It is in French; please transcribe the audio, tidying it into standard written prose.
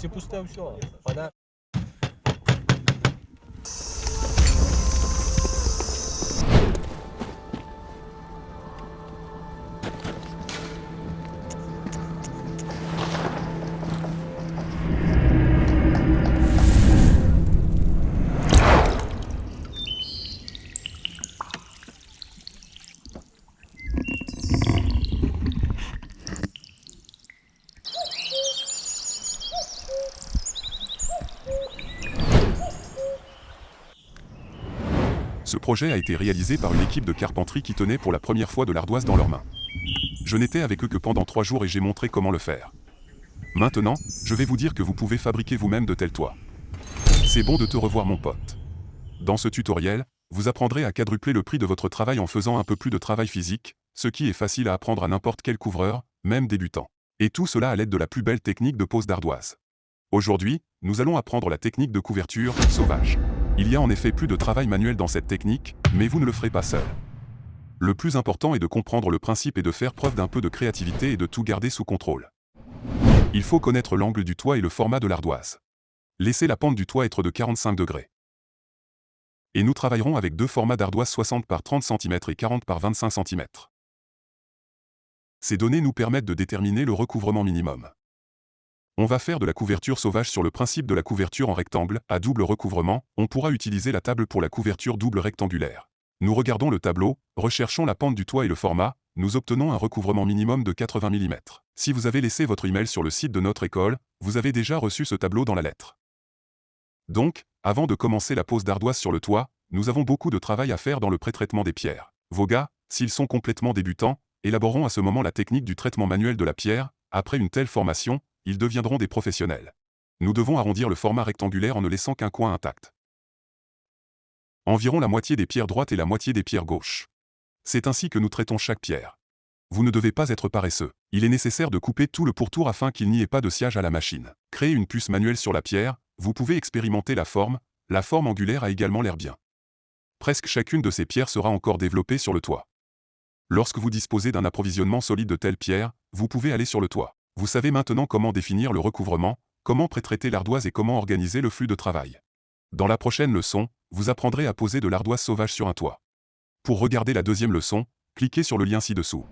Якщо пусте, все. Вона... Ce projet a été réalisé par une équipe de carpenterie qui tenait pour la première fois de l'ardoise dans leurs mains. Je n'étais avec eux que pendant 3 jours et j'ai montré comment le faire. Maintenant, je vais vous dire que vous pouvez fabriquer vous-même de tels toits. C'est bon de te revoir mon pote. Dans ce tutoriel, vous apprendrez à quadrupler le prix de votre travail en faisant un peu plus de travail physique, ce qui est facile à apprendre à n'importe quel couvreur, même débutant. Et tout cela à l'aide de la plus belle technique de pose d'ardoise. Aujourd'hui, nous allons apprendre la technique de couverture sauvage. Il y a en effet plus de travail manuel dans cette technique, mais vous ne le ferez pas seul. Le plus important est de comprendre le principe et de faire preuve d'un peu de créativité et de tout garder sous contrôle. Il faut connaître l'angle du toit et le format de l'ardoise. Laissez la pente du toit être de 45 degrés. Et nous travaillerons avec deux formats d'ardoise 60 par 30 cm et 40 par 25 cm. Ces données nous permettent de déterminer le recouvrement minimum. On va faire de la couverture sauvage sur le principe de la couverture en rectangle, à double recouvrement, on pourra utiliser la table pour la couverture double rectangulaire. Nous regardons le tableau, recherchons la pente du toit et le format, nous obtenons un recouvrement minimum de 80 mm. Si vous avez laissé votre email sur le site de notre école, vous avez déjà reçu ce tableau dans la lettre. Donc, avant de commencer la pose d'ardoise sur le toit, nous avons beaucoup de travail à faire dans le pré-traitement des pierres. Vos gars, s'ils sont complètement débutants, élaboreront à ce moment la technique du traitement manuel de la pierre. Après une telle formation, ils deviendront des professionnels. Nous devons arrondir le format rectangulaire en ne laissant qu'un coin intact. Environ la moitié des pierres droites et la moitié des pierres gauches. C'est ainsi que nous traitons chaque pierre. Vous ne devez pas être paresseux. Il est nécessaire de couper tout le pourtour afin qu'il n'y ait pas de sciage à la machine. Créer une puce manuelle sur la pierre, vous pouvez expérimenter la forme angulaire a également l'air bien. Presque chacune de ces pierres sera encore développée sur le toit. Lorsque vous disposez d'un approvisionnement solide de telles pierres, vous pouvez aller sur le toit. Vous savez maintenant comment définir le recouvrement, comment pré-traiter l'ardoise et comment organiser le flux de travail. Dans la prochaine leçon, vous apprendrez à poser de l'ardoise sauvage sur un toit. Pour regarder la deuxième leçon, cliquez sur le lien ci-dessous.